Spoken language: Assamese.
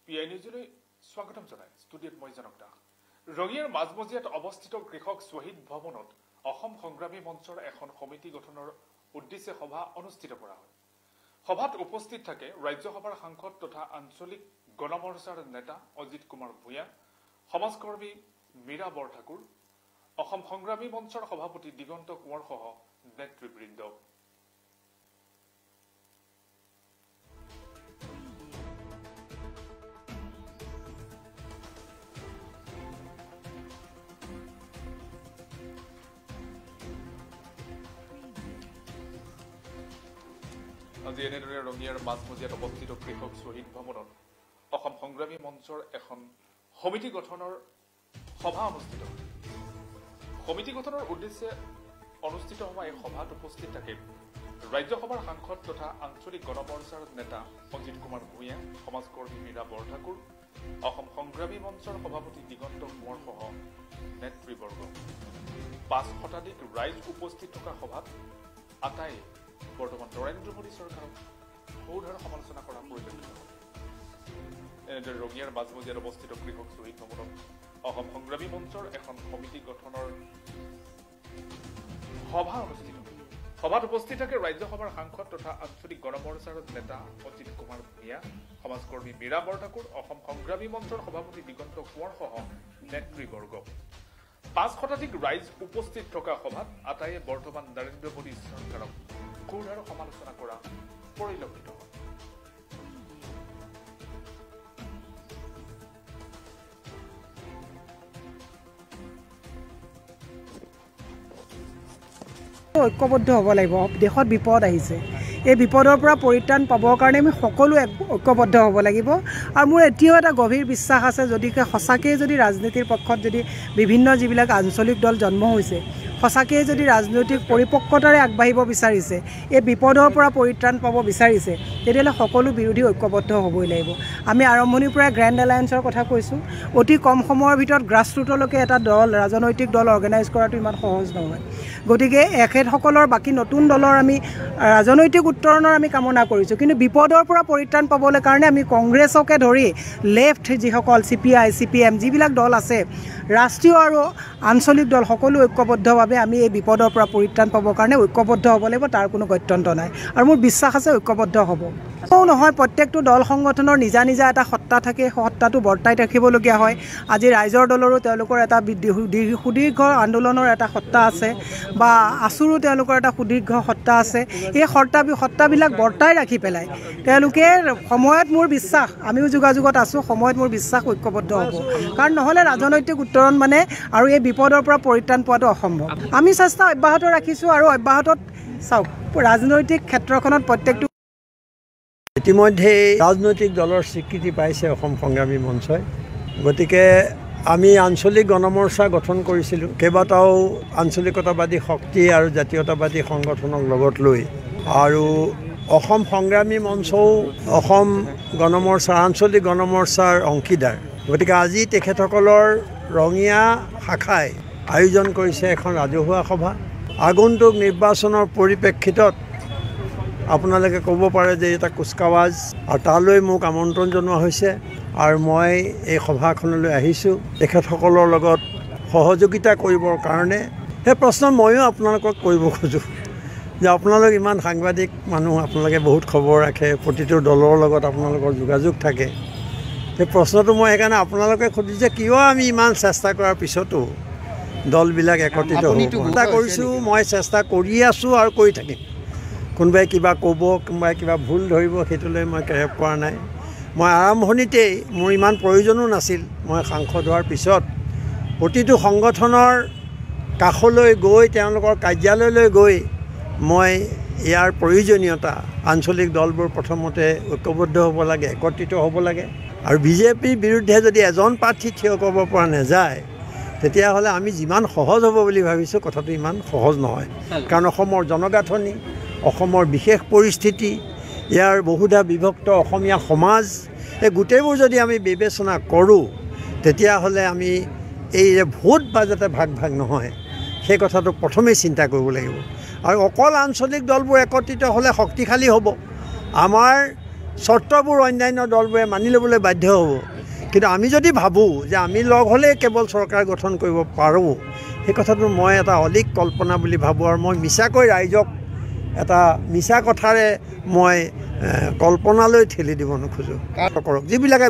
পিআই নিউজলৈ স্বাগতম জনাই ষ্টুডিঅ'ত মই জনক দাস। ৰঙিয়াৰ মাজমজিয়াত অৱস্থিত কৃষক শ্বহীদ ভৱনত অসম সংগ্ৰামী মঞ্চৰ এখন সমিতি গঠনৰ উদ্দেশ্যে সভা অনুষ্ঠিত কৰা হয়। সভাত উপস্থিত থাকে ৰাজ্যসভাৰ সাংসদ তথা আঞ্চলিক গণমৰ্চাৰ নেতা অজিত কুমাৰ ভূঞা, সমাজকৰ্মী মীৰা বৰঠাকুৰ, অসম সংগ্ৰামী মঞ্চৰ সভাপতি দিগন্ত কোঁৱৰ সহ নেতৃবৃন্দ। আজি এনেদৰে ৰঙিয়াৰ মাজমজিয়াত অৱস্থিত কৃষক শ্বহীদ ভৱনত অসম সংগ্ৰামী মঞ্চৰ এখন সমিতি গঠনৰ সভা অনুষ্ঠিত হয়। সমিতি গঠনৰ উদ্দেশ্যে অনুষ্ঠিত হোৱা এই সভাত উপস্থিত থাকে ৰাজ্যসভাৰ সাংসদ তথা আঞ্চলিক গণমৰ্চাৰ নেতা অজিত কুমাৰ ভূঞা, সমাজকৰ্মী মীৰা বৰঠাকুৰ, অসম সংগ্ৰামী মঞ্চৰ সভাপতি দিগন্ত কোঁৱৰ সহ নেতৃবৰ্গ। ৫ শতাধিক ৰাইজ উপস্থিত থকা সভাত আটাই বৰ্তমান নৰেন্দ্ৰ মোদী চৰকাৰক সৌধাৰ সমালোচনা কৰা পৰিলক্ষিত হয়। এনেদৰে ৰঙিয়াৰ মাজমজিয়াত অৱস্থিত কৃষক শ্বহীদ ভৱনত অসম সংগ্ৰামী মঞ্চৰ এখন সমিতি গঠনৰ সভা অনুষ্ঠিত হয়। সভাত উপস্থিত থাকে ৰাজ্যসভাৰ সাংসদ তথা আঞ্চলিক গণমৰ্চাৰ নেতা অজিত কুমাৰ ভূঞা, সমাজকৰ্মী মীৰা বৰঠাকুৰ, অসম সংগ্ৰামী মঞ্চৰ সভাপতি দিগন্ত কোঁৱৰ সহ নেতৃবৰ্গ। ৫ শতাধিক ৰাইজ উপস্থিত থকা সভাত আটাইয়ে বৰ্তমান নৰেন্দ্ৰ মোদী চৰকাৰক ক্ষুধাৰ সমালোচনা কৰা পৰিলক্ষিত হয়। ঐক্যবদ্ধ হ'ব লাগিব। দেশত বিপদ আহিছে, এই বিপদৰ পৰা পৰিত্ৰাণ পাবৰ কাৰণে আমি সকলো ঐক্যবদ্ধ হ'ব লাগিব। আৰু মোৰ এতিয়াও এটা গভীৰ বিশ্বাস আছে, যদিহে সঁচাকৈয়ে যদি ৰাজনীতিৰ পক্ষত যদি বিভিন্ন যিবিলাক আঞ্চলিক দল জন্ম হৈছে, সঁচাকৈয়ে যদি ৰাজনৈতিক পৰিপক্কতাৰে আগবাঢ়িব বিচাৰিছে, এই বিপদৰ পৰা পৰিত্ৰাণ পাব বিচাৰিছে, তেতিয়াহ'লে সকলো বিৰোধী ঐক্যবদ্ধ হ'বই লাগিব। আমি আৰম্ভণিৰ পৰাই গ্ৰেণ্ড এলায়েন্সৰ কথা কৈছোঁ। অতি কম সময়ৰ ভিতৰত গ্ৰাছৰুটলৈকে এটা দল, ৰাজনৈতিক দল অৰ্গেনাইজ কৰাটো ইমান সহজ নহয়। গতিকে এখেতসকলৰ বাকী নতুন দলৰ আমি ৰাজনৈতিক উত্তৰণৰ আমি কামনা কৰিছোঁ, কিন্তু বিপদৰ পৰা পৰিত্ৰাণ পাবলৈ কাৰণে আমি কংগ্ৰেছকে ধৰি লেফ্ট যিসকল CPI, CPM যিবিলাক দল আছে, ৰাষ্ট্ৰীয় আৰু আঞ্চলিক দল সকলো ঐক্যবদ্ধভাৱে আমি এই বিপদৰ পৰা পৰিত্ৰাণ পাবৰ কাৰণে ঐক্যবদ্ধ হ'ব লাগিব। তাৰ কোনো গত্যন্ত নাই আৰু মোৰ বিশ্বাস আছে ঐক্যবদ্ধ হ'ব। নহয়, প্ৰত্যেকটো দল সংগঠনৰ নিজা নিজা এটা সত্তা থাকে, সত্তাটো বৰ্তাই ৰাখিবলগীয়া হয়। আজি ৰাইজৰ দলৰো তেওঁলোকৰ এটা সুদীৰ্ঘ আন্দোলনৰ এটা সত্তা আছে, বা আছুৰো তেওঁলোকৰ এটা সুদীৰ্ঘ সত্তা আছে। এই সত্তাবিলাক বৰ্তাই ৰাখি পেলাই তেওঁলোকে সময়ত, মোৰ বিশ্বাস, আমিও যোগাযোগত আছোঁ, সময়ত মোৰ বিশ্বাস ঐক্যবদ্ধ হ'ব। কাৰণ নহ'লে ৰাজনৈতিক উত্তৰণ মানে আৰু এই বিপদৰ পৰা পৰিত্ৰাণ পোৱাটো অসম্ভৱ। আমি চেষ্টা অব্যাহত ৰাখিছোঁ আৰু অব্যাহতত চাওক, ৰাজনৈতিক ক্ষেত্ৰখনত প্ৰত্যেকটো ইতিমধ্যে ৰাজনৈতিক দলৰ স্বীকৃতি পাইছে অসম সংগ্ৰামী মঞ্চই। গতিকে আমি আঞ্চলিক গণমৰ্চা গঠন কৰিছিলোঁ, কেইবাটাও আঞ্চলিকতাবাদী শক্তি আৰু জাতীয়তাবাদী সংগঠনক লগত লৈ, আৰু অসম সংগ্ৰামী মঞ্চও অসম গণমৰ্চাৰ, আঞ্চলিক গণমৰ্চাৰ অংশীদাৰ। গতিকে আজি তেখেতসকলৰ ৰঙিয়া শাখাই আয়োজন কৰিছে এখন ৰাজহুৱা সভা। আগন্তুক নিৰ্বাচনৰ পৰিপ্ৰেক্ষিতত আপোনালোকে ক'ব পাৰে যে এটা কুচকাৱাজ, আৰু তালৈ মোক আমন্ত্ৰণ জনোৱা হৈছে আৰু মই এই সভাখনলৈ আহিছোঁ তেখেতসকলৰ লগত সহযোগিতা কৰিবৰ কাৰণে। সেই প্ৰশ্ন ময়ো আপোনালোকক কৰিব খোজোঁ যে আপোনালোক ইমান সাংবাদিক মানুহ, আপোনালোকে বহুত খবৰ ৰাখে, প্ৰতিটো দলৰ লগত আপোনালোকৰ যোগাযোগ থাকে। সেই প্ৰশ্নটো মই সেইকাৰণে আপোনালোকে সুধিছোঁ যে কিয় আমি ইমান চেষ্টা কৰাৰ পিছতো দলবিলাক একত্ৰিত হ'ব। চেষ্টা কৰিছোঁ, মই চেষ্টা কৰি আছোঁ আৰু কৰি থাকিম। কোনোবাই কিবা ক'ব, কোনোবাই কিবা ভুল ধৰিব, সেইটোলৈ মই কেৰেপ কৰা নাই। মই আৰম্ভণিতেই, মোৰ ইমান প্ৰয়োজনো নাছিল, মই সাংসদ হোৱাৰ পিছত প্ৰতিটো সংগঠনৰ কাষলৈ গৈ, তেওঁলোকৰ কাৰ্যালয়লৈ গৈ মই ইয়াৰ প্ৰয়োজনীয়তা, আঞ্চলিক দলবোৰ প্ৰথমতে ঐক্যবদ্ধ হ'ব লাগে, একত্ৰিত হ'ব লাগে, আৰু বিজেপিৰ বিৰুদ্ধে যদি এজন প্ৰাৰ্থী থিয় কৰিব পৰা নাযায়, তেতিয়াহ'লে আমি যিমান সহজ হ'ব বুলি ভাবিছোঁ, কথাটো ইমান সহজ নহয়। কাৰণ অসমৰ জনগাঁথনি, অসমৰ বিশেষ পৰিস্থিতি, ইয়াৰ বহুধা বিভক্ত অসমীয়া সমাজ, এই গোটেইবোৰ যদি আমি বিবেচনা কৰোঁ, তেতিয়াহ'লে আমি এই যে ভোট বা যাতে ভাগ নহয়, সেই কথাটো প্ৰথমেই চিন্তা কৰিব লাগিব। আৰু অকল আঞ্চলিক দলবোৰ একত্ৰিত হ'লে শক্তিশালী হ'ব। আমাৰ চৰ্তবোৰ অন্যান্য দলবোৰে মানি ল'বলৈ বাধ্য হ'ব। কিন্তু আমি যদি ভাবোঁ যে আমি লগ হ'লেই কেৱল চৰকাৰ গঠন কৰিব পাৰোঁ, সেই কথাটো মই এটা অলিক কল্পনা বুলি ভাবোঁ। আৰু মই মিছাকৈ ৰাইজক এটা মিছা কথাৰে মই কল্পনালৈ ঠেলি দিব নোখোজোঁ। কৰক যিবিলাকে